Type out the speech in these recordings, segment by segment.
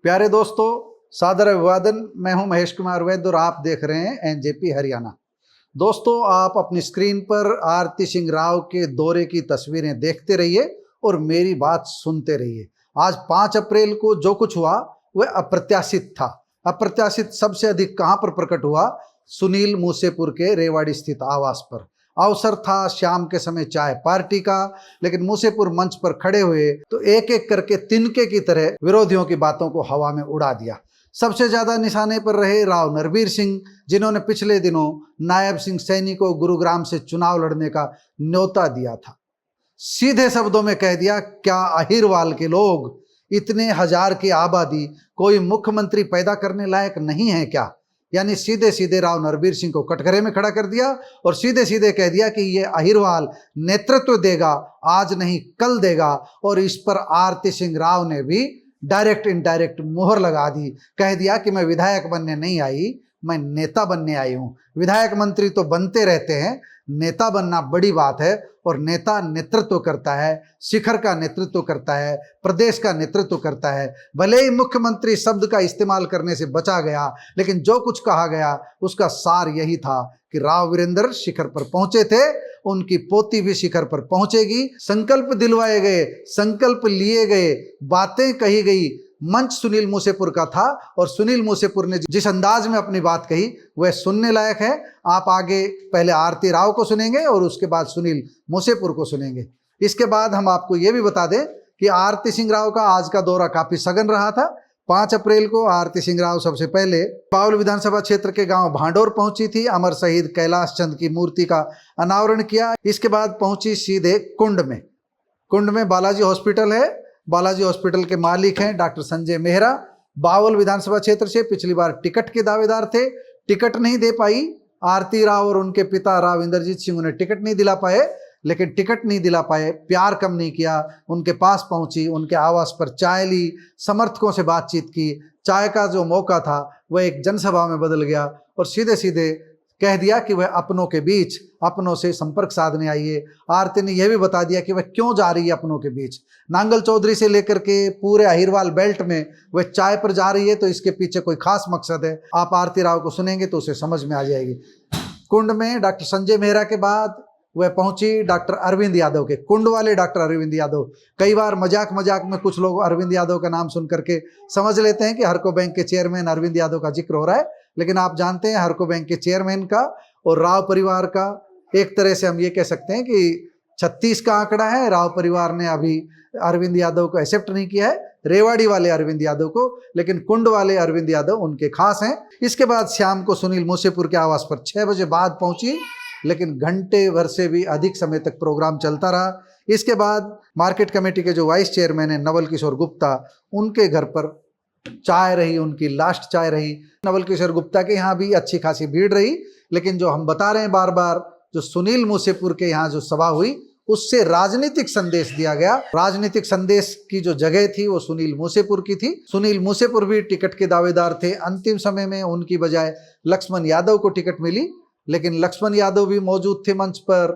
प्यारे दोस्तों, सादर अभिवादन। मैं हूं महेश कुमार वैद्य और आप देख रहे हैं एनजेपी हरियाणा। दोस्तों, आप अपनी स्क्रीन पर आरती सिंह राव के दौरे की तस्वीरें देखते रहिए और मेरी बात सुनते रहिए। आज 5 अप्रैल को जो कुछ हुआ वह अप्रत्याशित था। अप्रत्याशित सबसे अधिक कहां पर प्रकट हुआ? सुनील मूसेपुर के रेवाड़ी स्थित आवास पर। अवसर था शाम के समय चाय पार्टी का, लेकिन मूसेपुर मंच पर खड़े हुए तो एक एक करके तिनके की तरह विरोधियों की बातों को हवा में उड़ा दिया। सबसे ज्यादा निशाने पर रहे राव नरबीर सिंह, जिन्होंने पिछले दिनों नायब सिंह सैनी को गुरुग्राम से चुनाव लड़ने का न्योता दिया था। सीधे शब्दों में कह दिया, क्या अहिरवाल के लोग, इतने हजार की आबादी, कोई मुख्यमंत्री पैदा करने लायक नहीं है क्या? यानी सीधे सीधे राव नरबीर सिंह को कटघरे में खड़ा कर दिया और सीधे सीधे कह दिया कि ये अहिरवाल नेतृत्व देगा, आज नहीं कल देगा। और इस पर आरती सिंह राव ने भी डायरेक्ट इनडायरेक्ट मोहर लगा दी। कह दिया कि मैं विधायक बनने नहीं आई, मैं नेता बनने आई हूं। विधायक मंत्री तो बनते रहते हैं, नेता बनना बड़ी बात है। और नेता नेतृत्व करता है, शिखर का नेतृत्व करता है, प्रदेश का नेतृत्व करता है। भले ही मुख्यमंत्री शब्द का इस्तेमाल करने से बचा गया, लेकिन जो कुछ कहा गया उसका सार यही था कि राव वीरेंद्र शिखर पर पहुंचे थे, उनकी पोती भी शिखर पर पहुंचेगी। संकल्प दिलवाए गए, संकल्प लिए गए, बातें कही गई। मंच सुनील मूसेपुर का था और सुनील मूसेपुर ने जिस अंदाज में अपनी बात कही वह सुनने लायक है। आप आगे पहले आरती राव को सुनेंगे और उसके बाद सुनील मूसेपुर को सुनेंगे। इसके बाद हम आपको यह भी बता दें कि आरती सिंह राव का आज का दौरा काफी सघन रहा था। 5 अप्रैल को आरती सिंह राव सबसे पहले बावल विधानसभा क्षेत्र के गांव भांडोर पहुंची थी। अमर शहीद कैलाश चंद की मूर्ति का अनावरण किया। इसके बाद पहुंची सीधे कुंड में। कुंड में बालाजी हॉस्पिटल है। बालाजी हॉस्पिटल के मालिक हैं डॉक्टर संजय मेहरा। बावल विधानसभा क्षेत्र से पिछली बार टिकट के दावेदार थे, टिकट नहीं दे पाई आरती राव और उनके पिता राव इंद्रजीत सिंह उन्हें टिकट नहीं दिला पाए। लेकिन टिकट नहीं दिला पाए, प्यार कम नहीं किया, उनके पास पहुंची, उनके आवास पर चाय ली, समर्थकों से बातचीत की। चाय का जो मौका था वह एक जनसभा में बदल गया और सीधे सीधे कह दिया कि वह अपनों के बीच, अपनों से संपर्क साधने आई है। आरती ने यह भी बता दिया कि वह क्यों जा रही है अपनों के बीच। नांगल चौधरी से लेकर के पूरे अहिरवाल बेल्ट में वह चाय पर जा रही है, तो इसके पीछे कोई खास मकसद है। आप आरती राव को सुनेंगे तो उसे समझ में आ जाएगी। कुंड में डॉक्टर संजय मेहरा के बाद वह पहुंची डॉक्टर अरविंद यादव के। कुंड वाले डॉक्टर अरविंद यादव, कई बार मजाक मजाक में कुछ लोग अरविंद यादव का नाम सुन करके समझ लेते हैं कि हरको बैंक के चेयरमैन अरविंद यादव का जिक्र हो रहा है, लेकिन आप जानते हैं हरको बैंक के चेयरमैन का और राव परिवार का एक तरह से हम ये कह सकते हैं कि 36 का आंकड़ा है। राव परिवार ने अभी अरविंद यादव को एक्सेप्ट नहीं किया है, रेवाड़ी वाले अरविंद यादव को, लेकिन कुंड वाले अरविंद यादव उनके खास हैं। इसके बाद शाम को सुनील मूसेपुर के आवास पर 6 बजे बाद पहुंची, लेकिन घंटे भर से भी अधिक समय तक प्रोग्राम चलता रहा। इसके बाद मार्केट कमेटी के जो वाइस चेयरमैन है नवल किशोर गुप्ता, उनके घर पर चाय रही, उनकी लास्ट चाय रही। नवल किशोर गुप्ता के यहाँ भी अच्छी खासी भीड़ रही, लेकिन जो हम बता रहे हैं बार बार, जो सुनील मूसेपुर के यहाँ जो सभा हुई उससे राजनीतिक संदेश दिया गया। राजनीतिक संदेश की जो जगह थी वो सुनील मूसेपुर की थी। सुनील मूसेपुर भी टिकट के दावेदार थे। अंतिम समय में उनकी बजाय लक्ष्मण यादव को टिकट मिली, लेकिन लक्ष्मण यादव भी मौजूद थे मंच पर,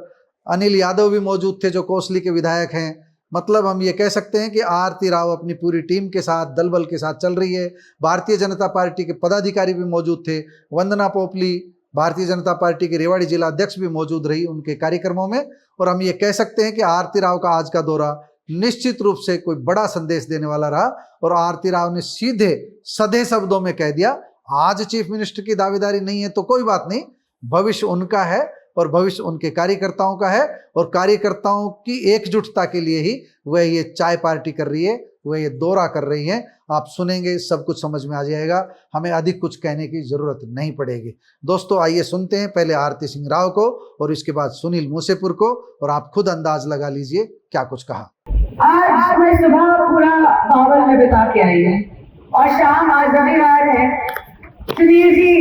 अनिल यादव भी मौजूद थे जो कोसली के विधायक हैं। मतलब हम ये कह सकते हैं कि आरती राव अपनी पूरी टीम के साथ, दल बल के साथ चल रही है। भारतीय जनता पार्टी के पदाधिकारी भी मौजूद थे। वंदना पोपली, भारतीय जनता पार्टी के रेवाड़ी जिला अध्यक्ष, भी मौजूद रही उनके कार्यक्रमों में। और हम ये कह सकते हैं कि आरती राव का आज का दौरा निश्चित रूप से कोई बड़ा संदेश देने वाला रहा। और आरती राव ने सीधे सधे शब्दों में कह दिया, आज चीफ मिनिस्टर की दावेदारी नहीं है तो कोई बात नहीं, भविष्य उनका है और भविष्य उनके कार्यकर्ताओं का है। और कार्यकर्ताओं की एकजुटता के लिए ही वह ये चाय पार्टी कर रही है, वह ये दौरा कर रही है। आप सुनेंगे सब कुछ समझ में आ जाएगा, हमें अधिक कुछ कहने की जरूरत नहीं पड़ेगी। दोस्तों, आइए सुनते हैं पहले आरती सिंह राव को और इसके बाद सुनील मूसेपुर को, और आप खुद अंदाज लगा लीजिए क्या कुछ कहा। आज मैं सुबह पूरा बावल में बिता के आई हूँ और शाम आज रविवार है। सुनील जी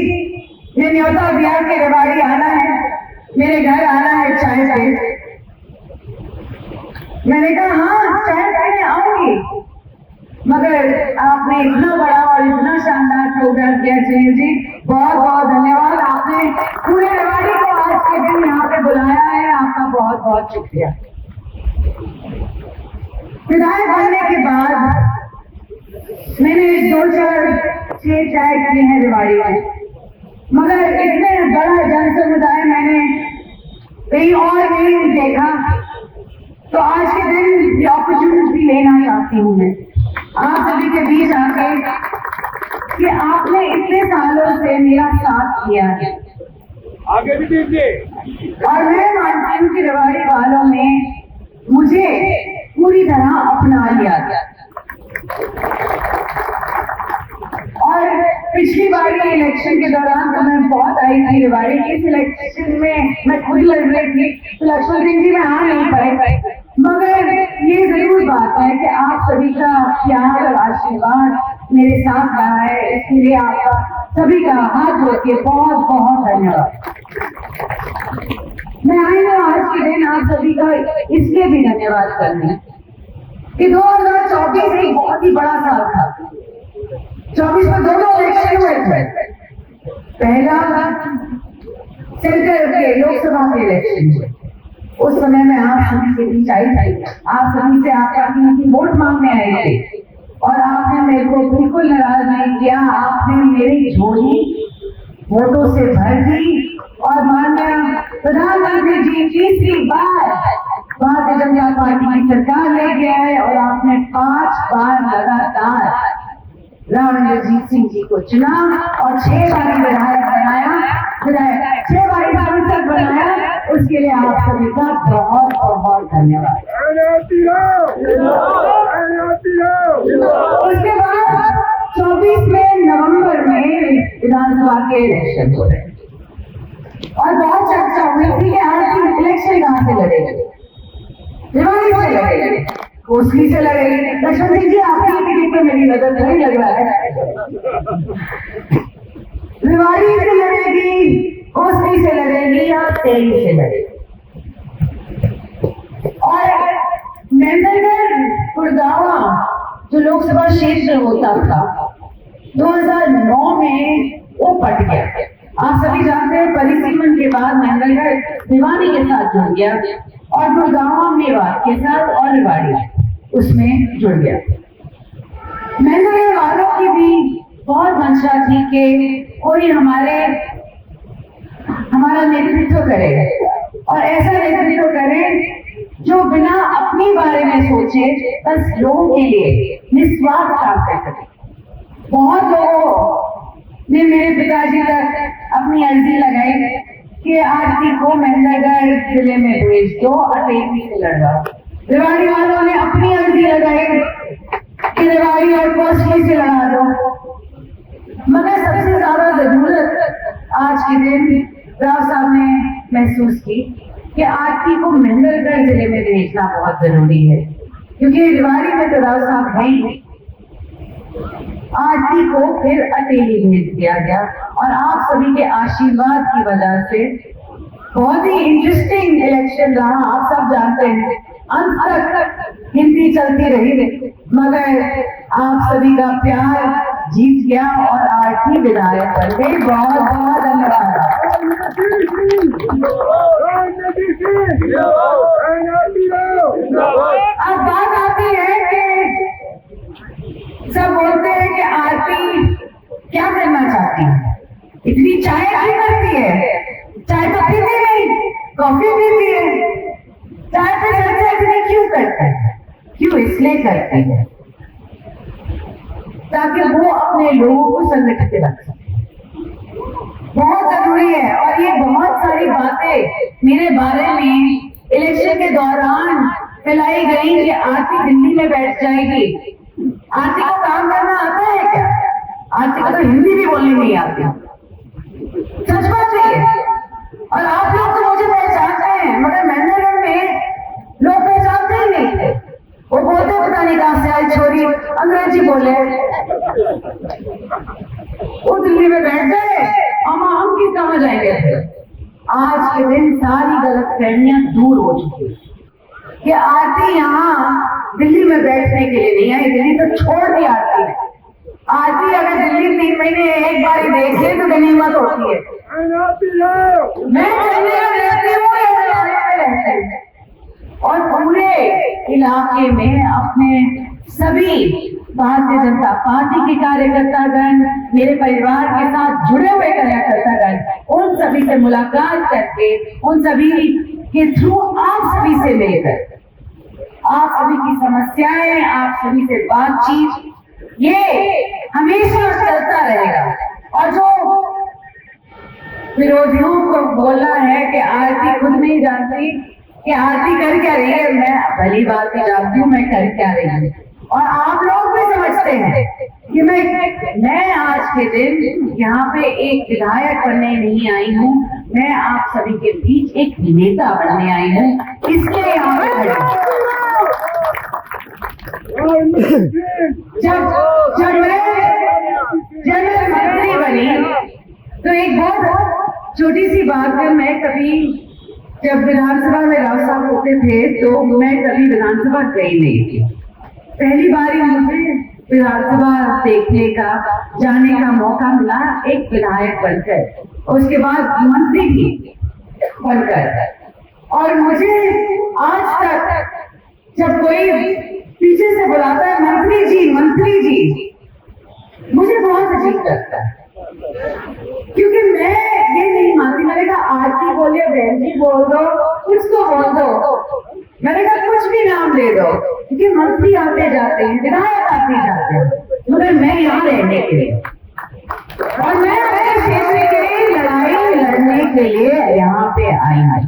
ने न्योता दिया कि रेवाड़ी आना है, मेरे घर आना है चाय पे। मैंने कहा हाँ चाय पीने आऊंगी, मगर आपने इतना बड़ा और इतना शानदार प्रोग्राम किया सुनील जी, बहुत बहुत धन्यवाद। आपने पूरे रेवाड़ी को आज के दिन यहाँ पे बुलाया है, आपका बहुत बहुत शुक्रिया। विधायक बनने के बाद मैंने 2-4-6 ट्राई किए हैं रेवाड़ी में, मगर इतने बड़ा जन समुदाय मैंने कहीं और नहीं देखा। तो आज के दिन ये अपॉर्चुनिटी लेना चाहती हूँ मैं आप सभी के बीच आके कि आपने इतने सालों से मेरा साथ किया है, आगे भी दीजिए। और मैं मानती हूँ कि रेवाड़ी वालों ने मुझे पूरी तरह अपना लिया। और पिछली बार के इलेक्शन के दौरान तो मैं बहुत आई थी रेवाड़ी। इस इलेक्शन में मैं खुद लड़ रही थी, तो लक्ष्मण सिंह जी में आ नहीं पाए, मगर ये जरूर बात है कि आप सभी का प्यार और आशीर्वाद मेरे साथ रहा है, इसके लिए आपका सभी का हाथ जोड़ के बहुत बहुत धन्यवाद। मैं आई हूँ आज के दिन आप सभी का इसलिए भी धन्यवाद करने कि 2024 एक बहुत ही बड़ा साल था। 24 में दोनों इलेक्शन हुए थे, पहला सेंटर के लोकसभा के इलेक्शन हुए। उस समय में आप सभी के बीच आई थी, आप सभी से आपका कीमती वोट मांगने आए थे, और आपने मेरे को बिल्कुल नाराज नहीं किया। आपने मेरी झोली वोटों से भर दी, और माननीय प्रधानमंत्री जी तीसरी बार भारतीय जनता पार्टी की सरकार लेके आए, और आपने 5 बार लगातार राव इंद्रजीत सिंह जी को चुना और 6 बार विधायक बनाया, 6 बार सांसद बनाया। उसके लिए आप सभी का बहुत बहुत धन्यवाद। उसके बाद 24 में नवंबर में विधानसभा के इलेक्शन हो रहे, और बहुत चर्चा हुई थी कि आज इलेक्शन कहाँ से लड़ेगी, रेवाड़ी से लड़ेगी, कोसली से लड़ेगी। लक्ष्मण सिंह जी आपकी टिकट पे मेरी नजर नहीं लग रहा है, रेवाड़ी से लड़ेगी, कोसली से लड़ेगी या तेली से लड़ेगी। और मेंदरगढ़ गुड़गावा जो लोकसभा क्षेत्र होता था 2009 में वो पट गया। आप सभी जानते हैं परिसीमन के बाद मेंदरगढ़ भिवानी के साथ जुड़ गया, और गुड़गावा मेवात के साथ और रेवाड़ी उसमें जुड़ गया। मेंदरगढ़ वालों की भी बहुत मंशा थी कि कोई हमारा नेतृत्व करे, और ऐसा नेतृत्व करे जो बिना अपनी बारे में सोचे, बस लोगों के लिए निस्वार्थ काम कर सके। बहुत लोगों ने मेरे पिताजी तक अपनी अर्जी लगाई कि आरती को मेंदरगढ़ जिले में भेज दो, अटेली से लड़वाओ। रेवाड़ी वालों ने अपनी अर्जी लगाई कि रेवाड़ी और कोसली से लड़ा दो, मगर सबसे ज्यादा जरूरत आज के दिन राव साहब ने महसूस की कि आरती को मेंदरगढ़ जिले में भेजना बहुत जरूरी है, क्योंकि रेवाड़ी में तो राव साहब है ही। आरती को फिर अटेली भेज दिया गया, और आप सभी के आशीर्वाद की वजह से बहुत ही इंटरेस्टिंग इलेक्शन रहा। आप सब जानते हैं अंत तक हिंदी चलती रही, मगर आप सभी का प्यार जीत गया और आरती विधायक बन गई। बहुत बहुत धन्यवाद। अब बात आती है कि सब बोलते हैं कि आरती क्या करना चाहती है, इतनी चाय क्यों करती है, चाय तो पीती नहीं, कॉफी पीती है, चाय पे चर्चा इतनी क्यों करते हैं? क्यों? इसलिए करते हैं ताकि वो अपने लोगों को संगठित रख सके। बहुत जरूरी है, और ये बहुत सारी बातें मेरे बारे में इलेक्शन के दौरान फैलाई गई कि आरती दिल्ली में बैठ जाएगी। आरती को काम करना आता है क्या? आरती को तो हिंदी भी बोलनी नहीं आती। सच बात है, और आप लोग तो मुझे पहचानते हैं, मगर मेंदरगढ़ में लोग पहचानते ही नहीं थे। वो बोलते पता नहीं कहां से आई छोरी, अंग्रेजी बोले, वो दिल्ली में बैठ गए, हम किस कहां जाएंगे? आज के दिन सारी गलतफहमियां दूर हो चुकी है कि आरती यहाँ दिल्ली में बैठने के लिए नहीं आई, दिल्ली तो छोड़ दी आरती ने। आरती अगर दिल्ली 3 महीने एक बार ही देख ले तो गनीमत होती है। मैं चंडीगढ़ रहती हूँ, रहते हैं, और पूरे इलाके में अपने सभी भारतीय जनता पार्टी के कार्यकर्तागण, मेरे परिवार के साथ जुड़े हुए कार्यकर्तागण, उन सभी से मुलाकात करके, उन सभी के थ्रू आप सभी से मिलकर, आप सभी की समस्याएं, आप सभी से बातचीत, ये हमेशा चलता रहेगा। और जो विरोधियों को बोलना है कि आरती खुद नहीं जानती कि आरती कर क्या रही है, मैं भली बात ही जानती हूँ मैं कर क्या रही हूँ, और आप लोग भी समझते हैं कि मैं आज के दिन यहाँ पे एक विधायक बनने नहीं आई हूँ, मैं आप सभी के बीच एक नेता बनने आई हूँ, इसलिए यहाँ पे खड़ी हूँ। जब मैं मंत्री बनी तो एक बहुत छोटी सी बात है, मैं कभी जब विधानसभा में राव साहब होते थे तो मैं कभी विधानसभा गई नहीं थी। पहली बार ही मुझे विधानसभा देखने का, जाने का मौका मिला एक विधायक बनकर, उसके बाद मंत्री भी बनकर। और मुझे आज तक जब कोई पीछे से बुलाता है मंत्री जी, मुझे बहुत अजीब लगता है, क्योंकि मैं ये नहीं मानती। मैंने कहा आरती बोलिए, बहन जी बोल दो, कुछ तो बोल दो, मैंने कहा कुछ भी नाम दे दो, क्योंकि मंत्री आते जाते हैं, विधायक आते जाते हैं, मगर मैं यहाँ रहने के लिए और मैं अपने क्षेत्र के लिए लड़ाई लड़ने के लिए यहाँ पे आई हूँ।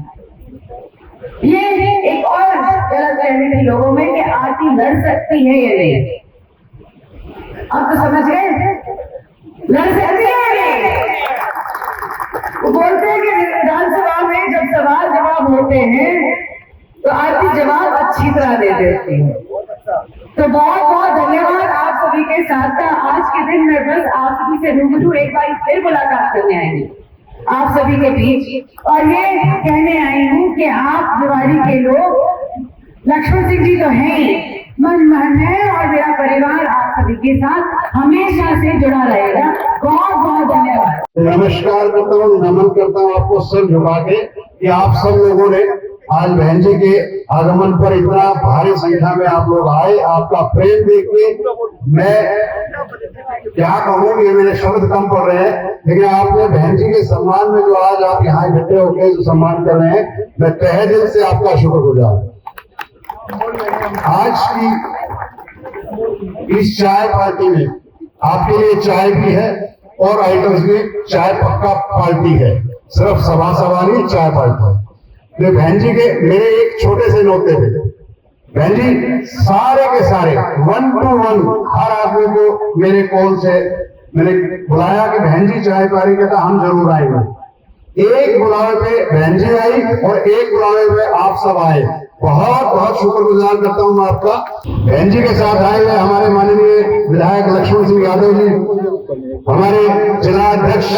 ये एक और गलत फहमी थी लोगों में कि आरती लड़ सकती है या नहीं, अब तो समझ गए, लड़ सकती है। वो बोलते हैं कि विधानसभा में जब सवाल जवाब होते हैं तो आरती जवाब अच्छी तरह दे देती है। तो बहुत बहुत धन्यवाद आप सभी के साथ का। आज के दिन मैं बस आप सभी से रूबरू एक बार फिर मुलाकात करने आई हूँ आप सभी के बीच, और ये कहने आई हूँ कि आप भिवाड़ी के लोग, लक्ष्मण सिंह जी तो हैं, मन है, और मेरा परिवार आप सभी के साथ हमेशा से जुड़ा रहेगा। बहुत बहुत धन्यवाद। नमस्कार करता हूँ, नमन करता हूँ आपको सर झुका के कि आप सब लोगों ने आज बहन जी के आगमन पर इतना भारी संख्या में आप लोग आए, आपका प्रेम देख के मैं क्या कहूँ, ये मेरे शब्द कम पड़ रहे हैं, लेकिन आपने बहन जी के सम्मान में जो आज आप यहाँ इकट्ठे होकर जो सम्मान कर रहे हैं, मैं तहे दिल से आपका शुक्रगुजार हूँ। आज की इस चाय पार्टी में आपके लिए चाय भी है और आइटम्स भी, चाय पक्का पार्टी है, सिर्फ सभा नहीं चाय पार्टी। तो बहन जी के मेरे एक छोटे से नोते थे, बहन जी सारे के सारे 1 to 1 हर आदमी को मेरे कॉल से मैंने बुलाया कि बहन जी चाय पार्टी का, था हम जरूर आएंगे। एक बुलावे पे बहन जी आई और एक बुलावे पे आप सब आए, बहुत बहुत शुक्रगुजार करता हूँ मैं आपका। बहन जी के साथ आए हुए हमारे माननीय विधायक लक्ष्मण सिंह यादव जी, हमारे जिला अध्यक्ष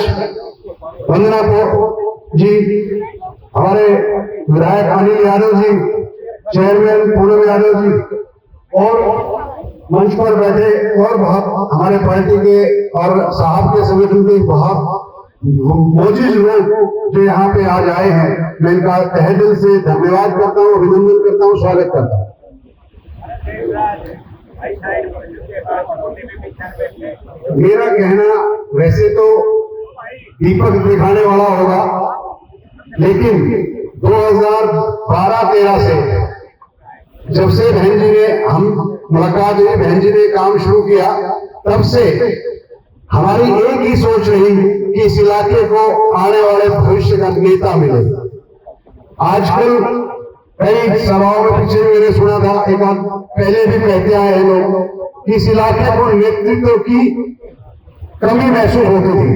वंदना जी, हमारे विधायक अनिल यादव जी, चेयरमैन पूनम यादव जी, और मंच पर बैठे और बहुत हमारे पार्टी के और साहब के संगठन के बहुत मौजूद लोग जो यहाँ पे आज आए हैं, मैं इनका तहे दिल से धन्यवाद करता हूँ, अभिनंदन करता हूँ, स्वागत करता हूँ। मेरा कहना वैसे तो दीपक दिखाने वाला होगा, लेकिन 2012-13 से जब से बहन जी ने हम मुलाकात हुई, बहन जी ने काम शुरू किया, तब से हमारी एक ही सोच रही कि इस इलाके को आने वाले भविष्य का नेता मिले। आजकल कई सभाओं में पीछे मैंने सुना था, एक बार पहले भी कहते आए हैं लोग कि इस इलाके को नेतृत्व की कमी महसूस होती थी।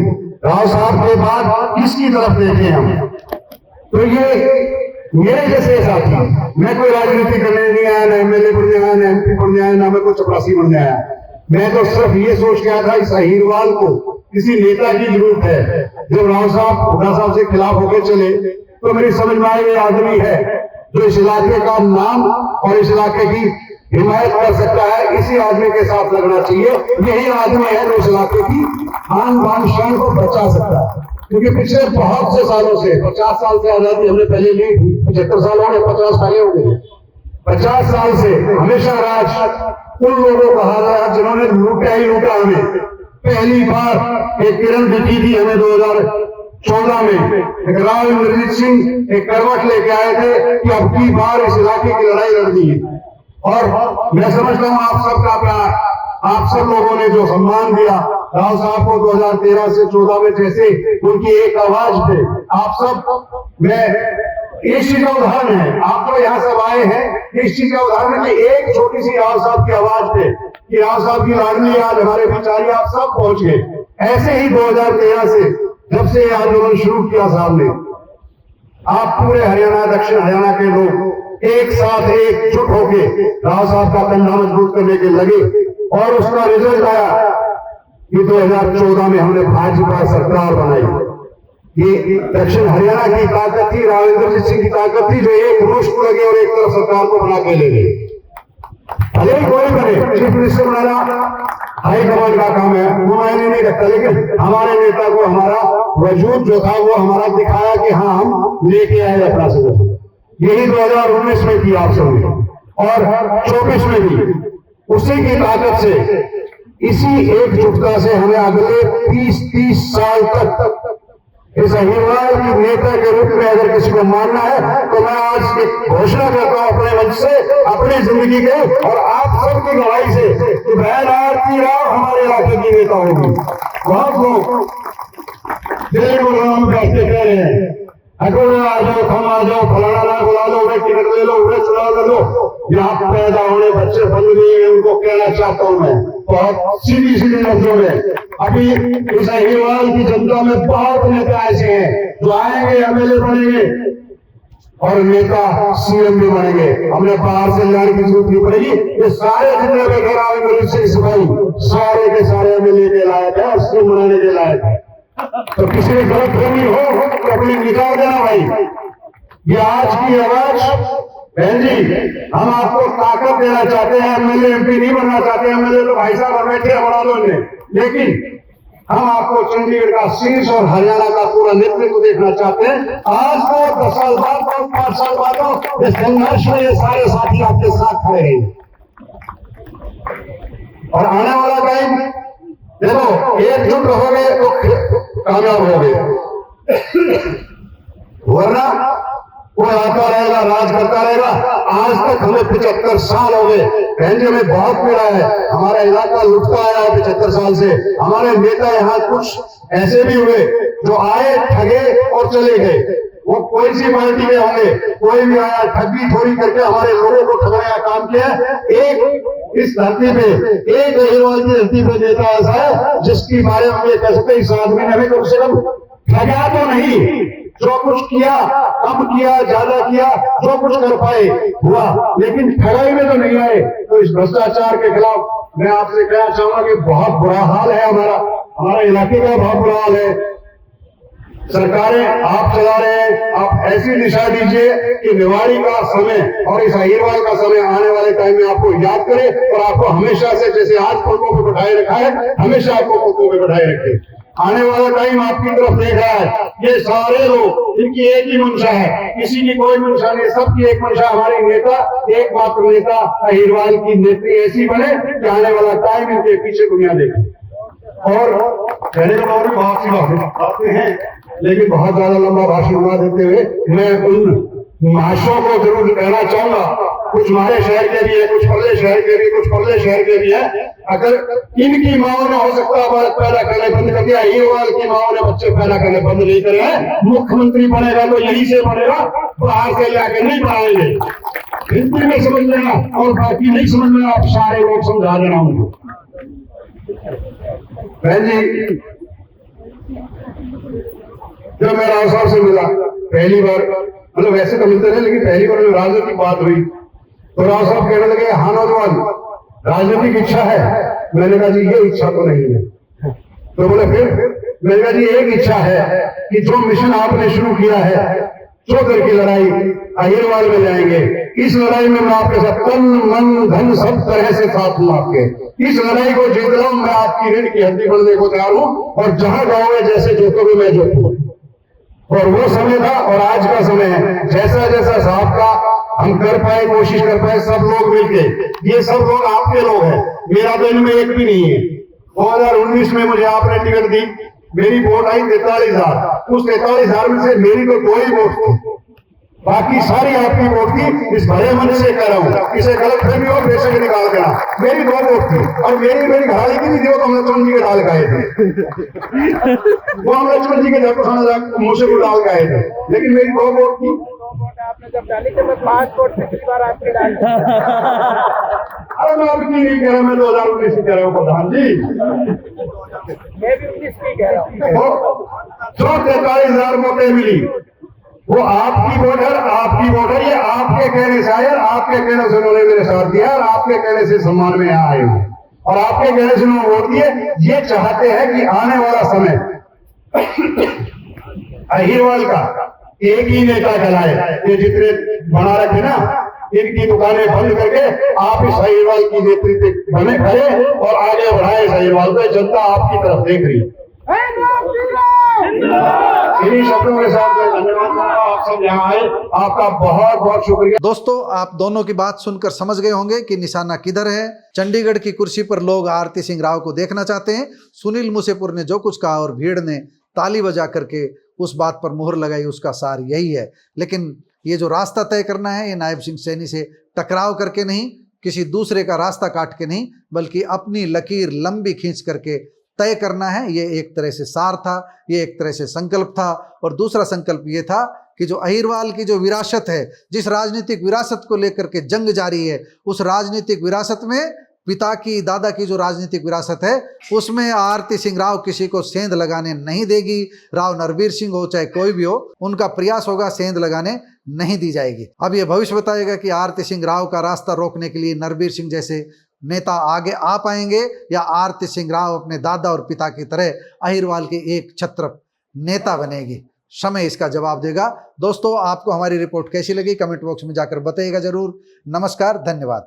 राव साहब के बाद किसकी तरफ देखें हम? तो ये मेरे जैसे साथी, मैं कोई राजनीति करने नहीं आया, ना एमएलए बनने आया, ना एमपी बनने आया, ना मैं कोई चपरासी बनने आया। मैं तो सिर्फ ये सोच के आया था इस अहीरवाल को किसी नेता की जरूरत है। जब राव साहब हुड्डा साहब से खिलाफ होकर चले तो मेरी समझ में आई, ये आदमी है जो इस इलाके का नाम और इस इलाके की हिमायत कर सकता है, इसी आदमी के साथ लगना चाहिए। यही आदमी है जो इस इलाके की आन बान शान को बचा सकता है, क्योंकि पिछले बहुत से सालों से, 50 साल से आजादी हमने पहले ली थी, 75 साल हो गए, 50 पहले हो गए, 50 साल से हमेशा राज उन लोगों को कहा गया जिन्होंने लूटा ही लूटा हमें। पहली बार एक किरण दिखी थी हमें 2014 में, एक राव इंद्रजीत सिंह एक करवट लेके आए थे कि अब की बार इस इलाके की लड़ाई लड़नी है। और मैं समझता हूं आप सबका प्यार, आप सब लोगों ने जो सम्मान दिया राव साहब को 2013 से 14 में, जैसे उनकी एक आवाज थे, आप सब, मैं इस चीज का उदाहरण है, आप तो यहाँ सब आए हैं इस चीज का उदाहरण है कि एक छोटी सी राव साहब की आवाज पे कि राव साहब की लाडली आज हमारे बिचारी आप सब पहुंच गए। ऐसे ही 2013 से जब से ये आंदोलन शुरू किया साहब ने, आप पूरे हरियाणा, दक्षिण हरियाणा के लोग एक साथ एकजुट होके राव साहब का कंधा मजबूत करने के लगे और उसका रिजल्ट आया कि 2014 में हमने भाजपा सरकार बनाई। ये दक्षिण हरियाणा की ताकत थी, राव इंद्रजीत सिंह की ताकत थी, जो एक मुश्त लगे और एक तरफ सरकार को बना के ले गए। भले ही कोई बने, चीफ मिनिस्टर बनाना हाईकमांड का काम है, वो मायने नहीं रखता, लेकिन हमारे नेता को हमारा वजूद जो था वो हमारा दिखाया कि हाँ हम लेके आए अपना सदस्य। यही 2019 में किया आप सबने और 24 में भी उसी की ताकत से, इसी एकजुटता से हमें अगले 20-30 साल तक इस अहिरवाल की नेता के रूप में अगर किसी को मानना है तो मैं आज एक घोषणा करता हूं अपने मंच से, अपनी जिंदगी के और आप सबकी गवाही से कि बहन आरती राव हमारे इलाके की नेता होगी। बहुत लोग दिल्ली गुड़गांव में बैठते कह रहे हैं अकोला आ जाओ, हम आ जाओ, फलाना ना बुला लो, उन्हें टिकट ले लो, उन्हें चुनाव ले लो। यहाँ पैदा होने बच्चे बंद नहीं है, उनको कहना चाहता हूं मैं बहुत सीधी सीधी लफ्जों में, अभी इस अहिरवाल की जनता में बहुत नेता ऐसे हैं जो आएंगे, एमएलए बनेंगे और नेता सीएम भी बनेंगे। हमने बाहर से लाने की जरूरत नहीं पड़ेगी। ये सारे जितने बैठे राव सिंह सिपाही सारे के सारे एमएलए के लायक है, सीएम बनाने के लायक है। तो किसी ने गलत फहमी हो तो अपनी निकाल देना भाई। ये आज की आवाज, बहन जी हम आपको ताकत देना चाहते हैं, एमएलए एमपी नहीं बनना चाहते, एमएलए तो भाई साहब बैठे बना लो इन्हें, लेकिन हम आपको चंडीगढ़ का शीर्ष और हरियाणा का पूरा नेतृत्व देखना चाहते हैं। आज तो 10 साल बाद तो 5 साल बाद तो इस संघर्ष में ये सारे साथी आपके साथ खड़े रहेंगे और आने वाला टाइम देखो एकजुट रहोगे तो कामयाब होगे, वरना वो आता रहेगा, राज करता रहेगा। आज तक हमें 75 साल हो गए, बहन जी हमें बहुत मिला है, हमारा इलाका लुटता आया है 75 साल से। हमारे नेता यहाँ कुछ ऐसे भी हुए जो आए, ठगे और चले गए, वो कोई सी पार्टी में होंगे, कोई भी आया ठगी थोड़ी करके हमारे लोगों को ठगने का काम किया। एक इस धरती पे, एक अहिरवाल की धरती पे नेता ऐसा है जिसकी बारे में ये कह सकते इस आदमी ने हमें कम से कम ठगा तो नहीं, जो कुछ किया, कम किया, ज्यादा किया, जो कुछ कर पाए हुआ, लेकिन ठगाई में तो नहीं आए। तो इस भ्रष्टाचार के खिलाफ मैं आपसे कहना चाहूंगा कि बहुत बुरा हाल है, हमारा इलाके का बहुत बुरा हाल है। सरकारें आप चला रहे हैं, आप ऐसी दिशा दीजिए कि निवाड़ी का समय और इस अहिरवाल का समय आने वाले टाइम में आपको याद करे और आपको हमेशा से, जैसे आज पलकों पे बैठाए रखा है, हमेशा आपको पलकों पे बैठाए रखे। आने वाला टाइम आपकी तरफ देख रहा है, ये सारे लोग, इनकी एक ही मंशा है, किसी की कोई मंशा नहीं, सबकी एक मंशा, हमारे नेता, एकमात्र नेता अहिरवाल की नेत्री ऐसी बने कि आने वाला टाइम इनके पीछे दुनिया देखे। और कहने का और भी बहुत सी बातें हैं, लेकिन बहुत ज्यादा लंबा भाषण ना देते हुए मैं उन महाशयों को जरूर कहना चाहूंगा, कुछ हमारे शहर के भी है, कुछ परले शहर के भी, कुछ परले शहर के भी है। अगर इनकी माओ ने हो सकता है बालक पैदा करने बंद कर दिया, अहिरवाल की माओ ने बच्चे पैदा करने बंद नहीं करे हैं। मुख्यमंत्री बनेगा तो यही से बनेगा, बाहर से लाके नहीं बनाएंगे। हिंदी में समझ लेना और बाकी नहीं समझ लेना, आप सारे लोग समझा देना उनको। बहन जी जब मैं राव साहब से मिला पहली बार, मतलब वैसे तो मिलते थे लेकिन पहली बार राजनीतिक बात हुई तो राव साहब कहने लगे हाँ नौजवान राजनीतिक इच्छा है। मैंने कहा जी ये इच्छा तो नहीं है। तो बोले फिर? मैंने कहा जी एक इच्छा है कि जो मिशन आपने शुरू किया है, चौधर की लड़ाई अहिरवाल में जाएंगे, इस लड़ाई में मैं आपके साथ तन मन धन सब तरह से साथ हूं आपके। इस लड़ाई को जीत रहा हूं, मैं आपकी ऋण की हड्डी बनने को तैयार हूं और जहां जाओगे जैसे जोतोगे मैं जोतूंगा। और वो समय था और आज का समय है, जैसा जैसा साहब का हम कर पाए, कोशिश कर पाए सब लोग मिलके। ये सब लोग आपके लोग हैं, मेरा तो इनमें एक भी नहीं है। 2019 में मुझे आपने टिकट दी, मेरी वोट आई 43,000, उस 43,000 में से मेरी तो 2 ही वोट थी, बाकी सारी आपकी वोट थी। इस भले मन से कह रहा हूँ, इसे गलत फहमी और बेशक निकाल देना, मेरी 2 वोट थी। और मेरी घराली की भी थी, वो तो हम लक्ष्मण जी के डाल गए थे वो हम लक्ष्मण जी के मुँह से डाल गए थे, लेकिन मेरी 2 वोट थी। आपने जब डाली तो मैं 5 वोट पिछली बार आपके डाली। अरे मैं अभी नहीं कह रहा, मैं 2019 की कह रहा हूँ प्रधान जी, मैं भी 19 की कह रहा हूँ। जो 43,000 वोटें मिली वो आपकी वोट है, आपकी वोट है। ये आपके कहने से आए, आपके कहने से उन्होंने मेरे साथ दिया, और आपके कहने से सम्मान में यहाँ आए हूँ, और आपके कहने से उन्होंने वोट दिए। ये चाहते हैं कि आने वाला समय अहिरवाल का एक ही नेता कहलाए। ये जितने बना रखे ना, इनकी दुकानें बंद करके आप इस अहिरवाल की नेतृत्व बने खड़े और आगे बढ़ाए इस अहिरवाल को। जनता आपकी तरफ देख रही है। इन्हीं शब्दों के साथ मैं धन्यवाद करता हूं, आप सब यहाँ आए, आपका बहुत बहुत शुक्रिया। दोस्तों, आप दोनों की बात सुनकर समझ गए होंगे कि निशाना किधर है। चंडीगढ़ की कुर्सी पर लोग आरती सिंह राव को देखना चाहते हैं। सुनील मूसेपुर ने जो कुछ कहा और भीड़ ने ताली बजा करके उस बात पर मुहर लगाई, उसका सार यही है। लेकिन ये जो रास्ता तय करना है, ये नायब सिंह सैनी से टकराव करके नहीं, किसी दूसरे का रास्ता काट के नहीं, बल्कि अपनी लकीर लंबी खींच करके तय करना है। ये एक तरह से सार था, ये एक तरह से संकल्प था। और दूसरा संकल्प ये था कि जो अहिरवाल की जो विरासत है, जिस राजनीतिक विरासत को लेकर के जंग जारी है, उस राजनीतिक विरासत में पिता की, दादा की जो राजनीतिक विरासत है, उसमें आरती सिंह राव किसी को सेंध लगाने नहीं देगी। राव नरवीर सिंह हो चाहे कोई भी हो, उनका प्रयास होगा सेंध लगाने नहीं दी जाएगी। अब ये भविष्य बताएगा कि आरती सिंह राव का रास्ता रोकने के लिए नरवीर सिंह जैसे नेता आगे आ पाएंगे, या आरती सिंह राव अपने दादा और पिता की तरह अहिरवाल के एक छत्र नेता बनेगी। समय इसका जवाब देगा। दोस्तों, आपको हमारी रिपोर्ट कैसी लगी कमेंट बॉक्स में जाकर बताइएगा जरूर। नमस्कार, धन्यवाद।